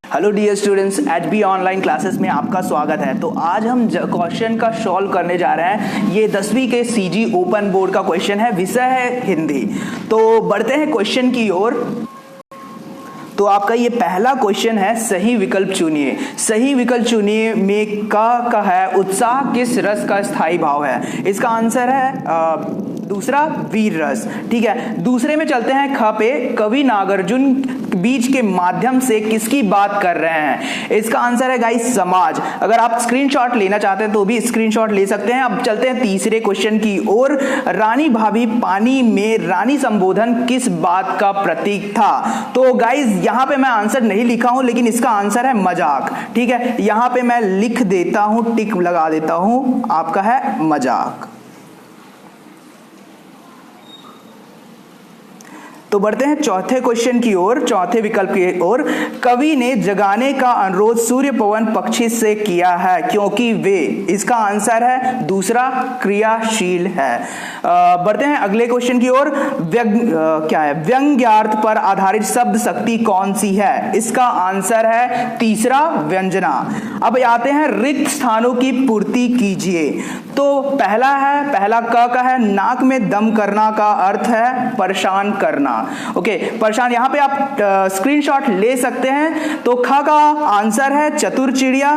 Hello dear students, HB online classes में आपका स्वागत है। तो आज हम क्वेश्चन का सॉल्व करने जा रहे हैं। ये 10वीं के सीजी ओपन बोर्ड का क्वेश्चन है, विषय है हिंदी। तो बढ़ते हैं क्वेश्चन की ओर। तो आपका ये पहला क्वेश्चन है, सही विकल्प चुनिए। सही विकल्प चुनिए में का है उत्साह किस रस का स्थायी भाव है। इसका आंसर है दूसरा वीर रस। ठीक है, दूसरे में चलते हैं ख पे, कवि नागार्जुन बीज के माध्यम से किसकी बात कर रहे हैं। इसका आंसर है गाइस समाज। अगर आप स्क्रीनशॉट लेना चाहते हैं तो भी स्क्रीनशॉट ले सकते हैं। अब चलते हैं तीसरे क्वेश्चन की ओर। रानी भाभी पानी में रानी संबोधन किस बात का प्रतीक था। तो गाइस यहां पे मैं आंसर नहीं लिखा हूं, लेकिन इसका आंसर है मजाक। ठीक है, यहां पे मैं लिख देता हूं, टिक लगा देता हूं, आपका है मजाक। तो बढ़ते हैं चौथे क्वेश्चन की ओर, चौथे विकल्प की ओर। कवि ने जगाने का अनुरोध सूर्य पवन पक्षी से किया है क्योंकि वे। इसका आंसर है दूसरा क्रियाशील है। बढ़ते हैं अगले क्वेश्चन की ओर। क्या है, व्यंग्यार्थ पर आधारित शब्द शक्ति कौन सी है। इसका आंसर है तीसरा व्यंजना। अब आते हैं रिक्त स्थानों की पूर्ति कीजिए। तो पहला का है नाक में दम करना का अर्थ है परेशान करना। ओके, परेशान। यहां पे आप स्क्रीनशॉट ले सकते हैं। तो ख का आंसर है चतुर चिड़िया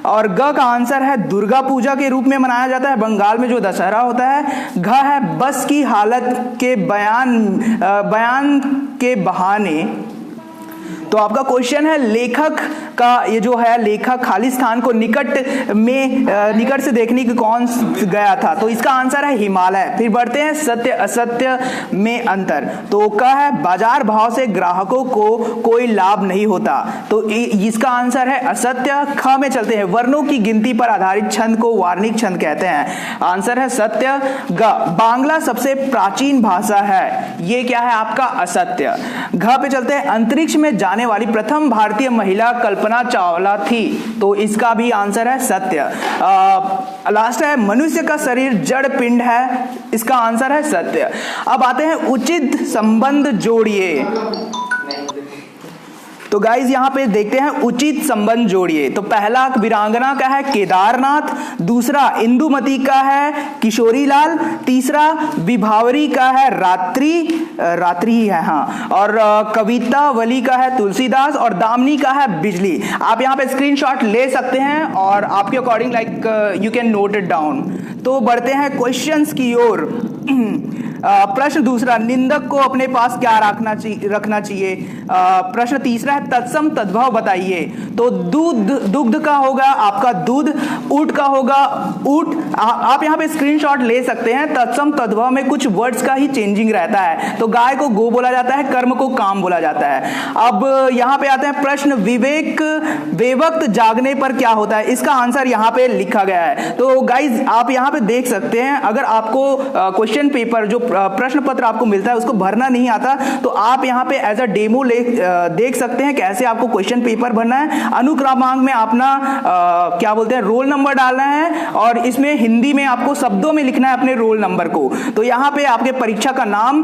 और ग का आंसर है दुर्गा पूजा के रूप में मनाया जाता है बंगाल में जो दशहरा होता है। घ है बस की हालत के बयान के बहाने। तो आपका क्वेश्चन है लेखक का ये जो है, लेखक खाली स्थान को निकट से देखने की कौन गया था। तो इसका आंसर है हिमालय। फिर बढ़ते हैं सत्य असत्य में अंतर। तो का है बाजार भाव से ग्राहकों को कोई लाभ नहीं होता। तो इसका आंसर है असत्य। ख में चलते हैं, वर्णों की गिनती पर आधारित छंद को वार्णिक छंद कहते हैं। आंसर है सत्य। ग बांग्ला सबसे प्राचीन भाषा है। ये क्या है आपका असत्य। घ पे चलते हैं, अंतरिक्ष में जाने वाली प्रथम भारतीय महिला कल्पना चावला थी। तो इसका भी आंसर है सत्य। लास्ट है, मनुष्य का शरीर जड़ पिंड है। इसका आंसर है सत्य। अब आते हैं उचित संबंध जोड़िए। तो गाइज यहां पे देखते हैं उचित संबंध जोड़िए। तो पहला वीरांगना का है केदारनाथ, दूसरा इंदुमती का है किशोरीलाल, तीसरा विभावरी का है रात्रि ही है हाँ, और कवितावली का है तुलसीदास, और दामिनी का है बिजली। आप यहां पे स्क्रीनशॉट ले सकते हैं और आपके according you can note it down. तो बढ़ते हैं क्वेश्चंस की ओर। प्रश्न दूसरा, निंदक को अपने पास क्या रखना चाहिए। प्रश्न तीसरा है तत्सम तद्भव बताइए। तो दुग्ध का होगा आपका दूध, ऊंट का होगा ऊंट। आप यहाँ पे स्क्रीनशॉट ले सकते हैं। तत्सम तद्भव में कुछ वर्ड्स का ही चेंजिंग रहता है। तो गाय को गो बोला जाता है, कर्म को काम बोला जाता है। अब यहाँ पे आते हैं प्रश्न, विवेक बेवक्त जागने पर क्या होता है। इसका आंसर यहाँ पे लिखा गया है। तो गाइज आप यहाँ पे देख सकते हैं, अगर आपको क्वेश्चन पेपर जो प्रश्न पत्र आपको मिलता है उसको भरना नहीं आता तो आप यहाँ पे एज अ डेमो देख सकते हैं कैसे आपको क्वेश्चन पेपर भरना है। अनुक्रमांक में अपना क्या बोलते हैं रोल नंबर डालना है और इसमें हिंदी में आपको शब्दों में लिखना है अपने रोल नंबर को। तो यहाँ पे आपके परीक्षा का नाम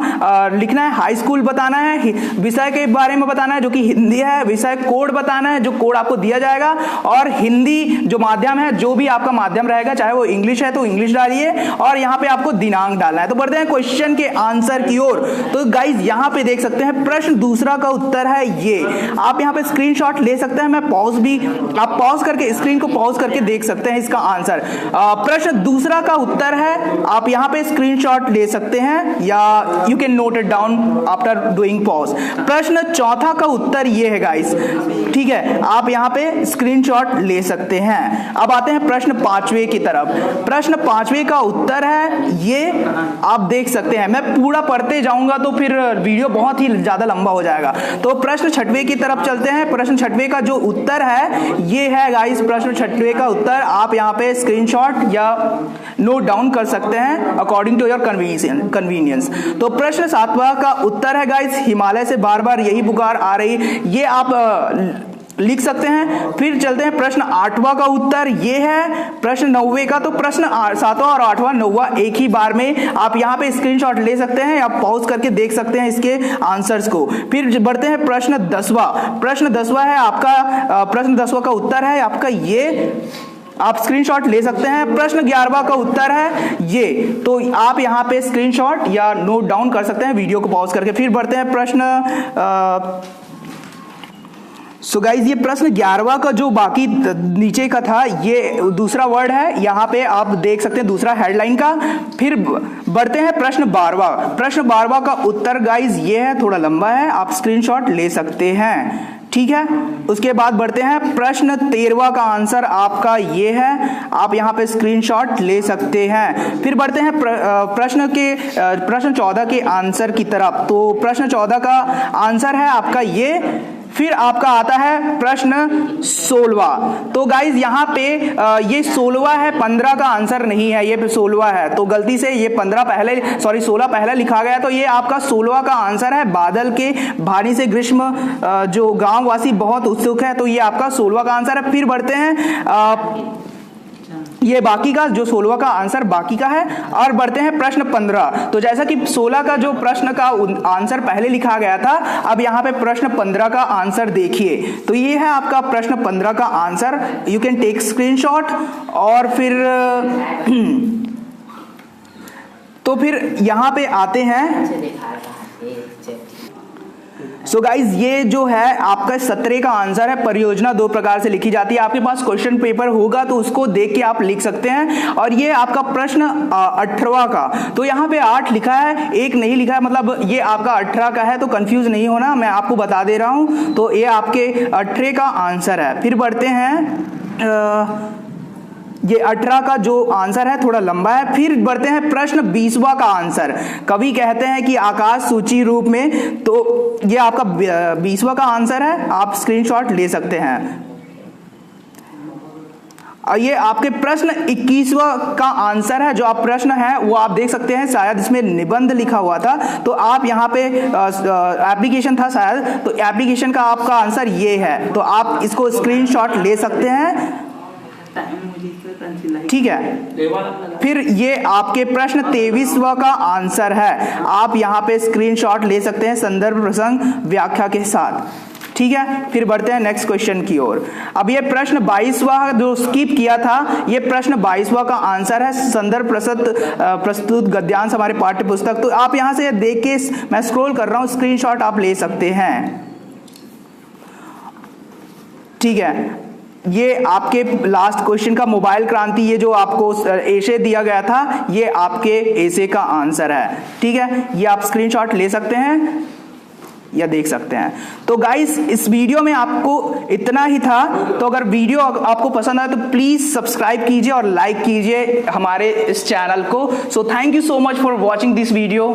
लिखना है, हाई स्कूल बताना है, विषय के बारे में बताना है जो कि हिंदी है, विषय कोड बताना है जो कोड आपको दिया जाएगा, और हिंदी जो माध्यम है, जो भी आपका माध्यम रहेगा, चाहे वो इंग्लिश है तो इंग्लिश डालिए, और यहाँ पे आपको दिनांक डालना है। तो बढ़ते हैं क्वेश्चन के आंसर की ओर। तो गाइज यहां पे देख सकते हैं प्रश्न दूसरा का उत्तर है ये। आप यहां पे स्क्रीनशॉट ले सकते हैं, मैं आप पॉज करके स्क्रीन को पॉज करके देख सकते हैं इसका आंसर। प्रश्न दूसरा का उत्तर है, आप यहां पे स्क्रीनशॉट ले सकते हैं या you can note it down after doing pause. प्रश्न चौथा का उत्तर ये है गाइज, ठीक है, आप यहां पे स्क्रीनशॉट ले सकते हैं। अब आते हैं प्रश्न पांचवे की तरफ। प्रश्न पांचवे का उत्तर है ये, आप देख सकते हैं। मैं पूरा पढ़ते जाऊंगा तो फिर वीडियो बहुत ही ज्यादा लंबा हो जाएगा। तो प्रश्न छठवे की तरफ चलते हैं। प्रश्न छठवे का जो उत्तर है ये है गाइस, प्रश्न छठवे का उत्तर आप यहां पे स्क्रीनशॉट या नोट डाउन कर सकते हैं अकॉर्डिंग टू योर कन्वीनियंस। तो प्रश्न सातवां का उत्तर है गाइस, हिमालय से बार बार यही पुकार आ रही। ये आप लिख सकते हैं। फिर चलते हैं प्रश्न 8वां का उत्तर ये है प्रश्न 9वें का। तो प्रश्न 7वां और 8वां 9वां एक ही बार में आप यहाँ पे स्क्रीनशॉट ले सकते हैं, आप पॉज करके देख सकते हैं इसके आंसर्स को। फिर बढ़ते हैं प्रश्न 10वां। प्रश्न 10वां है आपका, प्रश्न 10वां का उत्तर है आपका ये, आप स्क्रीनशॉट ले सकते हैं। प्रश्न 11वां का उत्तर है ये, तो आप यहाँ पे स्क्रीनशॉट या नोट डाउन कर सकते हैं वीडियो को पॉज करके। फिर बढ़ते हैं प्रश्न सो गाइज ये प्रश्न 11वां का जो बाकी नीचे का था ये दूसरा वर्ड है, यहाँ पे आप देख सकते हैं दूसरा हेडलाइन का। फिर बढ़ते हैं प्रश्न 12वां। प्रश्न 12वां का उत्तर गाइज ये है, थोड़ा लंबा है, आप स्क्रीनशॉट ले सकते हैं, ठीक है। उसके बाद बढ़ते हैं प्रश्न 13वां का आंसर आपका ये है, आप यहाँ पे स्क्रीनशॉट ले सकते हैं। फिर बढ़ते हैं प्रश्न 14 के आंसर की तरफ। तो प्रश्न 14 का आंसर है आपका ये। फिर आपका आता है प्रश्न 16वां। तो गाइज यहाँ पे ये 16वां है, 15 का आंसर नहीं है, ये 16वां है। तो गलती से ये 16 पहले लिखा गया, तो ये आपका 16वां का आंसर है। बादल के भारी से ग्रीष्म जो गांव वासी बहुत उत्सुक है, तो ये आपका 16वां का आंसर है। फिर बढ़ते हैं ये बाकी का जो 16वां का आंसर बाकी का है। और बढ़ते हैं प्रश्न 15। तो जैसा कि 16 का जो प्रश्न का आंसर पहले लिखा गया था, अब यहाँ पे प्रश्न 15 का आंसर देखिए। तो ये है आपका प्रश्न 15 का answer, you can take screenshot. और फिर तो फिर यहाँ पे आते हैं। सो गाइज ये जो है आपका 17 का आंसर है। परियोजना दो प्रकार से लिखी जाती है। आपके पास क्वेश्चन पेपर होगा तो उसको देख के आप लिख सकते हैं। और ये आपका प्रश्न 18वां का, तो यहाँ पे 8 लिखा है, 1 नहीं लिखा है, मतलब ये आपका 18 का है, तो कंफ्यूज नहीं होना, मैं आपको बता दे रहा हूं। तो ये आपके 18 का आंसर है। फिर बढ़ते हैं ये 18 का जो आंसर है थोड़ा लंबा है। फिर बढ़ते हैं प्रश्न 20वां का आंसर। कवि कहते हैं कि आकाश सूची रूप में, तो ये आपका 20वां का आंसर है, आप स्क्रीनशॉट ले सकते हैं। और ये आपके प्रश्न 21वां का आंसर है। जो आप प्रश्न है वो आप देख सकते हैं, शायद इसमें निबंध लिखा हुआ था, तो आप यहाँ पे एप्लीकेशन था शायद, तो एप्लीकेशन का आपका आंसर ये है, तो आप इसको स्क्रीनशॉट ले सकते हैं, ठीक है। फिर ये आपके प्रश्न 23वां का आंसर है, आप यहाँ पे स्क्रीनशॉट ले सकते हैं संदर्भ प्रसंग व्याख्या के साथ, ठीक है। फिर बढ़ते हैं नेक्स्ट क्वेश्चन की ओर। अब ये प्रश्न 22वां जो स्किप किया था, ये प्रश्न 22वां का आंसर है संदर्भ प्रस्तुत गद्यांश हमारे पाठ्य पुस्तक। तो आप यहाँ से देख के, मैं स्क्रॉल कर रहा हूँ, स्क्रीनशॉट आप ले सकते हैं, ठीक है। ये आपके लास्ट क्वेश्चन का मोबाइल क्रांति, ये जो आपको एसे दिया गया था, ये आपके एसे का आंसर है, ठीक है। ये आप स्क्रीनशॉट ले सकते हैं या देख सकते हैं। तो गाइस इस वीडियो में आपको इतना ही था। तो अगर वीडियो आपको पसंद आए तो प्लीज सब्सक्राइब कीजिए और लाइक कीजिए हमारे इस चैनल को। So thank you so much for watching this video.